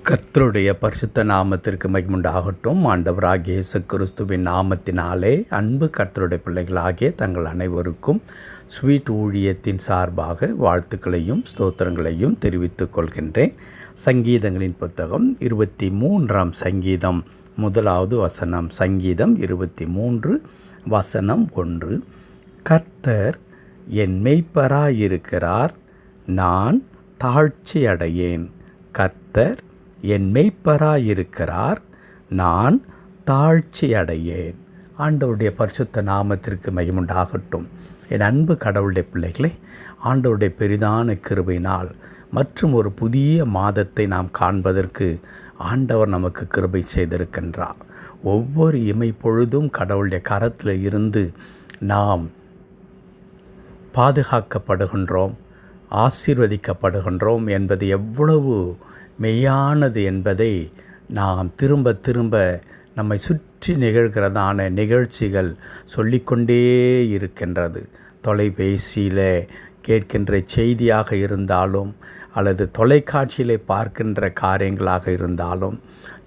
கர்த்தருடைய பரிசுத்த நாமத்திற்கு மகிமுண்டாகட்டும். ஆண்டவராகிய இயேசு கிறிஸ்துவின் நாமத்தினாலே அன்பு கர்த்தருடைய பிள்ளைகளாகிய தங்கள் அனைவருக்கும் ஸ்வீட் ஊழியத்தின் சார்பாக வாழ்த்துக்களையும் ஸ்தோத்திரங்களையும் தெரிவித்துக் கொள்கின்றேன். சங்கீதங்களின் புத்தகம் 23ஆம் சங்கீதம் 1வது வசனம். சங்கீதம் 23 வசனம் 1. கர்த்தர் என் மெய்ப்பராயிருக்கிறார், நான் தாழ்ச்சி அடையேன். கர்த்தர் என் மெய்ப்பராயிருக்கிறார், நான் தாழ்ச்சி அடையேன். ஆண்டவருடைய பரிசுத்த நாமத்திற்கு மகிமுண்டாகட்டும். என் அன்பு கடவுளுடைய பிள்ளைகளே, ஆண்டவருடைய பெரிதான கிருபையினால் மற்றும் ஒரு புதிய மாதத்தை நாம் காண்பதற்கு ஆண்டவர் நமக்கு கிருபை செய்திருக்கின்றார். ஒவ்வொரு இமை பொழுதும் கடவுளுடைய கரத்தில் இருந்து நாம் பாதுகாக்கப்படுகின்றோம், ஆசீர்வதிக்கப்படுகின்றோம் என்பது எவ்வளவு மெய்யானது என்பதை நாம் திரும்ப திரும்ப நம்மை சுற்றி நிகழ்கிறதான நிகழ்ச்சிகள் சொல்லிக்கொண்டே இருக்கின்றது. தொலைபேசியில் கேட்கின்ற செய்தியாக இருந்தாலும் அல்லது தொலைக்காட்சியிலே பார்க்கின்ற காரியங்களாக இருந்தாலும்,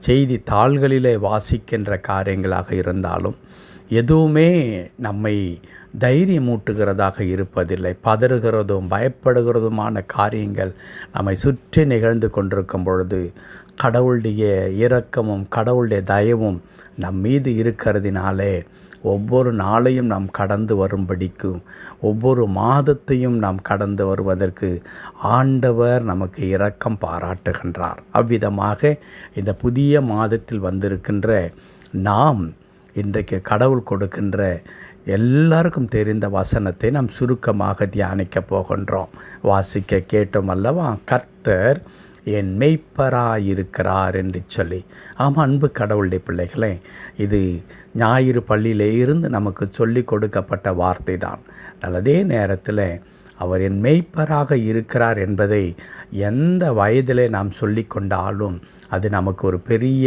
செய்தி தாள்களிலே வாசிக்கின்ற காரியங்களாக இருந்தாலும், எதுவுமே நம்மை தைரியமூட்டுகிறதாக இருப்பதில்லை. பதறுகிறதும் பயப்படுகிறதுமான காரியங்கள் நம்மை சுற்றி நிகழ்ந்து கொண்டிருக்கும் பொழுது கடவுளுடைய இரக்கமும் கடவுளுடைய தயவும் நம் மீது இருக்கிறதினாலே ஒவ்வொரு நாளையும் நாம் கடந்து வரும்படிக்கும் ஒவ்வொரு மாதத்தையும் நாம் கடந்து வருவதற்கு ஆண்டவர் நமக்கு இரக்கம் பாராட்டுகின்றார். அவ்விதமாக இந்த புதிய மாதத்தில் வந்திருக்கின்ற நாம் இன்றைக்கு கடவுள் கொடுக்கின்ற எல்லாருக்கும் தெரிந்த வசனத்தை நாம் சுருக்கமாக தியானிக்க போகின்றோம். வாசிக்க கேட்டோம் அல்லவா? கர்த்தர் என் மெய்ப்பராயிருக்கிறார் என்று சொல்லி. ஆமாம், அன்பு கடவுளுடைய பிள்ளைகளே, இது ஞாயிறு பள்ளியிலே இருந்து நமக்கு சொல்லி கொடுக்கப்பட்ட வார்த்தை தான். அதே நேரத்தில் அவர் என் மெய்ப்பராக இருக்கிறார் என்பதை எந்த வயதிலே நாம் சொல்லி கொண்டாலும் அது நமக்கு ஒரு பெரிய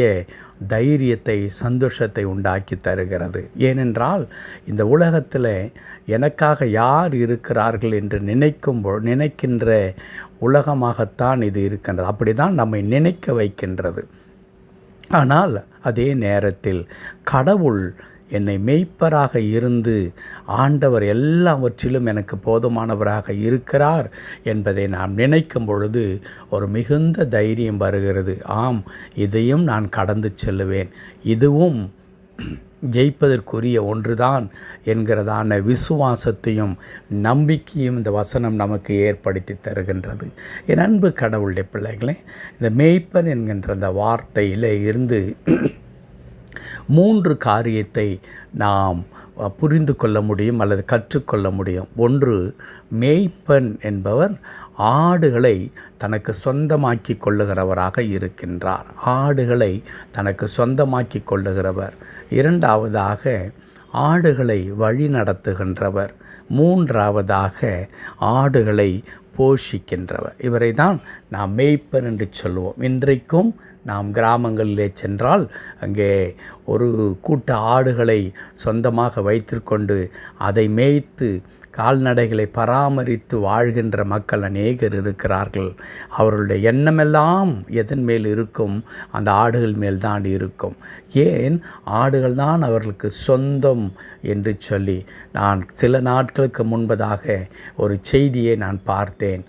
தைரியத்தை, சந்தோஷத்தை உண்டாக்கி தருகிறது. ஏனென்றால் இந்த உலகத்தில் எனக்காக யார் இருக்கிறார்கள் என்று நினைக்கின்ற உலகமாகத்தான் இது இருக்கின்றது. அப்படி தான் நம்மை நினைக்க வைக்கின்றது. ஆனால் அதே நேரத்தில் கடவுள் என்னை மெய்ப்பராக இருந்து ஆண்டவர் எல்லாவற்றிலும் எனக்கு போதுமானவராக இருக்கிறார் என்பதை நான் நினைக்கும் பொழுது ஒரு மிகுந்த தைரியம் வருகிறது. ஆம், இதையும் நான் கடந்து செல்லுவேன், இதுவும் ஜெயிப்பதற்குரிய ஒன்றுதான் என்கிறதான விசுவாசத்தையும் நம்பிக்கையும் இந்த வசனம் நமக்கு ஏற்படுத்தி தருகின்றது. என் அன்பு கடவுளுடைய பிள்ளைகளே, இந்த மேய்ப்பன் என்கின்ற அந்த வார்த்தையில் இருந்து 3 காரியத்தை நாம் புரிந்து கொள்ள முடியும் அல்லது கற்றுக்கொள்ள முடியும். ஒன்று, மேய்ப்பன் என்பவர் ஆடுகளை தனக்கு சொந்தமாக்கி கொள்ளுகிறவராக இருக்கின்றார். ஆடுகளை தனக்கு சொந்தமாக்கி கொள்ளுகிறவர். இரண்டாவதாக, ஆடுகளை வழி நடத்துகின்றவர். மூன்றாவதாக, ஆடுகளை போஷிக்கின்றவர். இவரை தான் நாம் மேய்ப்பன் என்று சொல்லுவோம். இன்றைக்கும் நாம் கிராமங்களிலே சென்றால் அங்கே ஒரு கூட்ட ஆடுகளை சொந்தமாக வைத்திருக்கொண்டு அதை மேய்த்து கால்நடைகளை பராமரித்து வாழ்கின்ற மக்கள் அநேகர் இருக்கிறார்கள். அவர்களுடைய எண்ணமெல்லாம் எதன் மேல் இருக்கும்? அந்த ஆடுகள் மேல் தான் இருக்கும். ஏன்? ஆடுகள் தான் அவர்களுக்கு சொந்தம் என்று சொல்லி நான் சில நாட்களுக்கு முன்பதாக ஒரு செய்தியை நான் பார்த்தேன்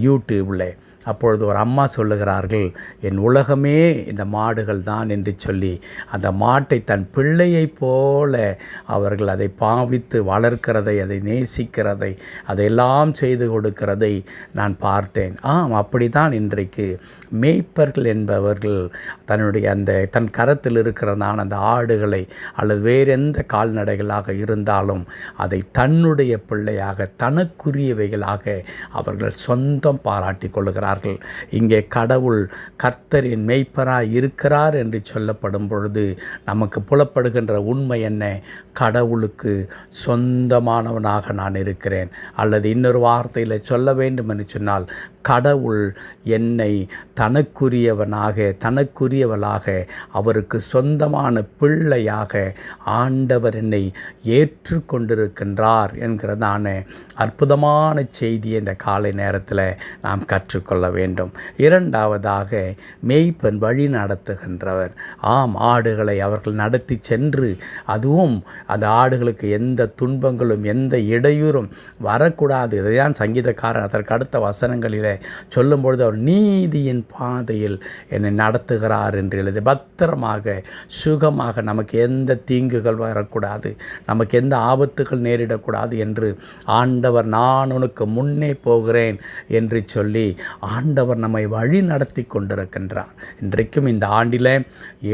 யூடியூபில். அப்பொழுது ஒரு அம்மா சொல்லுகிறார்கள், என் உலகமே இந்த மாடுகள் தான் என்று சொல்லி அந்த மாட்டை தன் பிள்ளையைப் போல அவர்கள் அதை பாவித்து வளர்க்கிறதை, அதை நேசிக்கிறதை, அதையெல்லாம் செய்து கொடுக்கிறதை நான் பார்த்தேன். அப்படி தான் இன்றைக்கு மேய்ப்பர்கள் என்பவர்கள் தன் கரத்தில் இருக்கிறதான அந்த ஆடுகளை அல்லது வேறு எந்த கால்நடைகளாக இருந்தாலும் அதை தன்னுடைய பிள்ளையாக, தனக்குரியவைகளாக அவர்கள் சொந்தம் பாராட்டி கொள்ளுகிறார்கள். இங்கே கடவுள் கர்த்தரின் மெய்ப்பராய் இருக்கிறார் என்று சொல்லப்படும் பொழுது நமக்கு புலப்படுகின்ற உண்மை என்ன? கடவுளுக்கு சொந்தமானவனாக நான் இருக்கிறேன். அல்லது இன்னொரு வார்த்தையில் சொல்ல வேண்டும் என்று சொன்னால், கடவுள் என்னை தனக்குரியவளாக அவருக்கு சொந்தமான பிள்ளையாக ஆண்டவர் என்னை ஏற்றுக்கொண்டிருக்கின்றார் என்கிறதான அற்புதமான செய்தியை இந்த காலை நேரத்தில் நாம் கற்றுக்கொள்ள கொள்ள வேண்டும். இரண்டாவதாக, மேய்ப்பன் வழி நடத்துகின்றவர். ஆடுகளை அவர்கள் நடத்தி சென்று, அதுவும் அந்த ஆடுகளுக்கு எந்த துன்பங்களும் எந்த இடையூறும் வரக்கூடாது. இதைதான் சங்கீதக்காரன் அதற்கு அடுத்த வசனங்களிலே சொல்லும்பொழுது அவர் நீதியின் பாதையில் என்னை நடத்துகிறார் என்று எழுதி, பத்திரமாக சுகமாக நமக்கு எந்த தீங்குகள் வரக்கூடாது, நமக்கு எந்த ஆபத்துகள் நேரிடக்கூடாது என்று ஆண்டவர் நான் உனக்கு முன்னே போகிறேன் என்று சொல்லி ஆண்டவர் நம்மை வழி நடத்தி கொண்டிருக்கின்றார். இன்றைக்கும் இந்த ஆண்டில்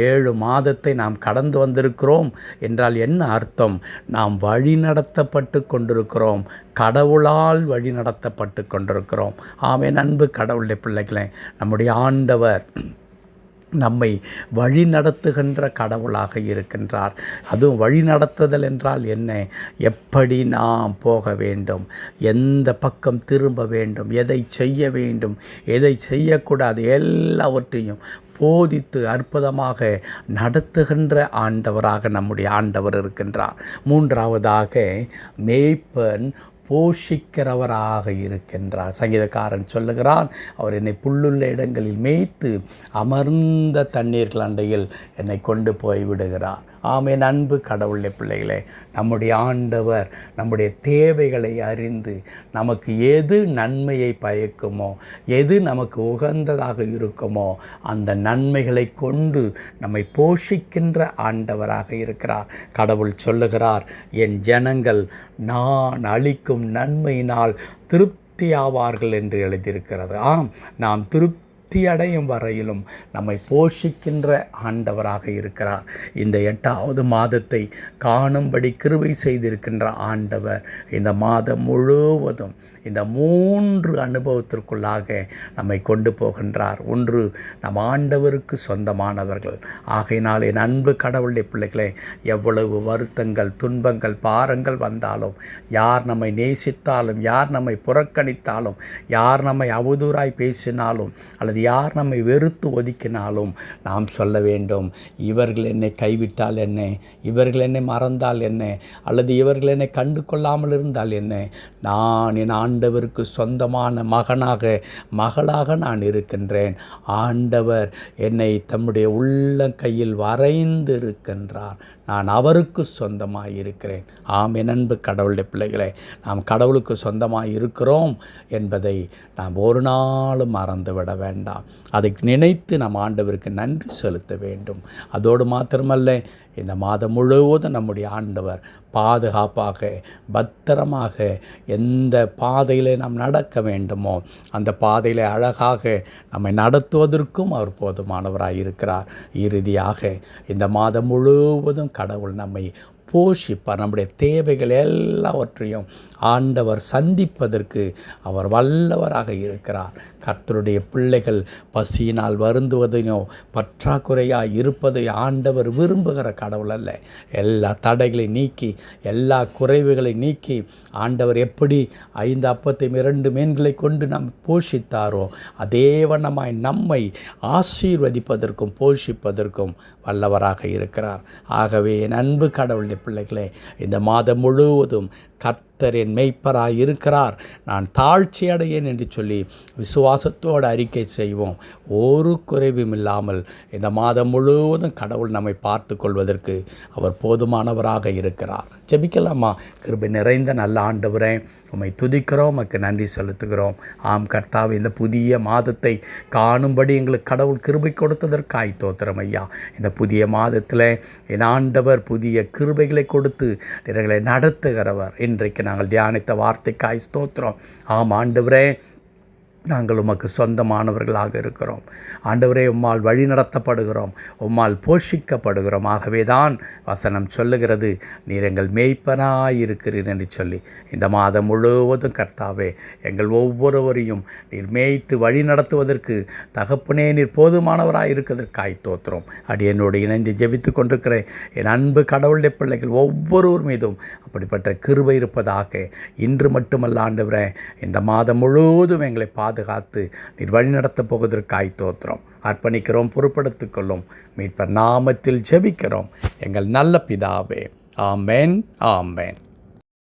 7 மாதத்தை நாம் கடந்து வந்திருக்கிறோம் என்றால் என்ன அர்த்தம்? நாம் வழி நடத்தப்பட்டு கொண்டிருக்கிறோம், கடவுளால் வழி நடத்தப்பட்டு கொண்டிருக்கிறோம். ஆமென். அன்பு கடவுளுடைய பிள்ளைகளே, நம்முடைய ஆண்டவர் நம்மை வழி நடத்துகின்ற கடவுளாக இருக்கின்றார். அதுவும் வழி நடத்துதல் என்றால் என்ன? எப்படி நாம் போக வேண்டும், எந்த பக்கம் திரும்ப வேண்டும், எதை செய்ய வேண்டும், எதை செய்யக்கூடாது, எல்லாவற்றையும் போதித்து அற்புதமாக நடத்துகின்ற ஆண்டவராக நம்முடைய ஆண்டவர் இருக்கின்றார். மூன்றாவதாக, மேய்ப்பன் போஷிக்கிறவராக இருக்கின்றார். சங்கீதக்காரன் சொல்லுகிறான், அவர் என்னை புல்லுள்ள இடங்களில் மேய்த்து அமர்ந்த தண்ணீர்கள் அண்டையில் என்னை கொண்டு போய் விடுகிறார். ஆமென். அன்பு கடவுளுடைய பிள்ளைகளே, நம்முடைய ஆண்டவர் நம்முடைய தேவைகளை அறிந்து நமக்கு எது நன்மையை பயக்குமோ, எது நமக்கு உகந்ததாக இருக்குமோ அந்த நன்மைகளை கொண்டு நம்மை போஷிக்கின்ற ஆண்டவராக இருக்கிறார். கடவுள் சொல்லுகிறார், என் ஜனங்கள் நான் அளிக்கும் நன்மையினால் திருப்தியாவார்கள் என்று எழுதியிருக்கிறது. நாம் அடையும் வரையிலும் நம்மை போஷிக்கின்ற ஆண்டவராக இருக்கிறார். இந்த 8வது மாதத்தை காணும்படி கிருபை செய்திருக்கின்ற ஆண்டவர் இந்த மாதம் முழுவதும் இந்த 3 அனுபவத்திற்குள்ளாக நம்மை கொண்டு போகின்றார். ஒன்று, நம் ஆண்டவருக்கு சொந்தமானவர்கள். ஆகையினால் என் அன்பு கடவுளுடைய பிள்ளைகளே, எவ்வளவு வருத்தங்கள், துன்பங்கள், பாரங்கள் வந்தாலும், யார் நம்மை நேசித்தாலும், யார் நம்மை புறக்கணித்தாலும், யார் நம்மை அவதூறாய் பேசினாலும், அல்லது யார் நம்மை வெறுத்து ஒதுக்கினாலும் நாம் சொல்ல வேண்டும், இவர்கள் என்னை கைவிட்டால் என்ன, இவர்கள் என்னை மறந்தால் என்ன, அல்லது இவர்கள் என்னை கண்டு கொள்ளாமல் இருந்தால் என்ன, நான் என் ஆண்டவருக்கு சொந்தமான மகளாக நான் இருக்கின்றேன். ஆண்டவர் என்னை தம்முடைய உள்ளங்கையில் வரைந்து இருக்கின்றார். நான் அவருக்கு சொந்தமாக இருக்கிறேன். என் அன்பு கடவுளுடைய பிள்ளைகளே, நாம் கடவுளுக்கு சொந்தமாக இருக்கிறோம் என்பதை நாம் ஒரு நாளும் மறந்துவிட வேண்டாம். அதை நினைத்து நாம் ஆண்டவருக்கு நன்றி செலுத்த வேண்டும். அதோடு மாத்திரமல்ல, இந்த மாதம் முழுவதும் நம்முடைய ஆண்டவர் பாதுகாப்பாக பத்திரமாக எந்த பாதையில் நாம் நடக்க வேண்டுமோ அந்த பாதையில் அழகாக நம்மை நடத்துவதற்கும் அவர் போதுமானவராக இருக்கிறார். இறுதியாக இந்த மாதம் முழுவதும் கடவுள் நம்மை போஷிப்பார். நம்முடைய தேவைகள் எல்லாவற்றையும் ஆண்டவர் சந்திப்பதற்கு அவர் வல்லவராக இருக்கிறார். கர்த்தருடைய பிள்ளைகள் பசியினால் வருந்துவதையோ பற்றாக்குறையாக இருப்பதை ஆண்டவர் விரும்புகிற கடவுள் அல்ல. எல்லா தடைகளை நீக்கி, எல்லா குறைவுகளை நீக்கி, ஆண்டவர் எப்படி 5 அப்பத்தையும் 2 மீன்களை கொண்டு நாம் போஷித்தாரோ அதே வண்ணமாய் நம்மை ஆசீர்வதிப்பதற்கும் போஷிப்பதற்கும் வல்லவராக இருக்கிறார். ஆகவே என் அன்பு கடவுளுடைய பிள்ளைகளே, இந்த மாதம் முழுவதும் கர்த்தர் என் மெய்ப்பராய் இருக்கிறார், நான் தாழ்ச்சி அடையேன் என்று சொல்லி விசுவாசத்தோடு அறிக்கை செய்வோம். ஒரு குறைவும் இல்லாமல் இந்த மாதம் முழுவதும் கடவுள் நம்மை பார்த்து கொள்வதற்கு அவர் போதுமானவராக இருக்கிறார். ஜெபிக்கலாமா? கிருபை நிறைந்த நல்ல ஆண்டவரே, உம்மை துதிக்கிறோம், உமக்கு நன்றி செலுத்துகிறோம். கர்த்தாவே, இந்த புதிய மாதத்தை காணும்படி எங்களுக்கு கடவுள் கிருபை கொடுத்ததற்காய் தோத்திரம் ஐயா. இந்த புதிய மாதத்தில் என் ஆண்டவர் புதிய கிருபைகளை கொடுத்து எங்களை நடத்துகிறவர். இன்றைக்கு நாங்கள் தியானித்த வார்த்தைக்காய் ஸ்தோத்திரம். ஆண்டவரே, நாங்கள் உமக்கு சொந்தமானவர்களாக இருக்கிறோம். ஆண்டவரே, உம்மால் வழி நடத்தப்படுகிறோம், உம்மால் போஷிக்கப்படுகிறோம். ஆகவே தான் வசனம் சொல்லுகிறது, நீர் எங்கள் மேய்ப்பனாயிருக்கிறீர் என்று சொல்லி இந்த மாதம் முழுவதும் கர்த்தாவே எங்கள் ஒவ்வொருவரையும் நீர் மேய்த்து வழி நடத்துவதற்கு தகப்பனே நீர் போதுமானவராக இருக்கிறதற்காய் தோத்திரம். அடியனோடு இணைந்து ஜெபித்து கொண்டிருக்கிற என் அன்பு கடவுளுடைய பிள்ளைகள் ஒவ்வொருவர் மீதும் அப்படிப்பட்ட கிருபை இருப்பதாக. இன்று மட்டுமல்ல ஆண்டவரே, இந்த மாதம் முழுவதும் எங்களை பாதுகாத்து நீர் வழி நடத்தப் போவதற்காய் தோத்திரம் அர்ப்பணிக்கிறோம், பொறுப்படுத்திக் கொள்ளும். மீட்பர் நாமத்தில் ஜெபிக்கிறோம் எங்கள் நல்ல பிதாவே. ஆமென், ஆமென்.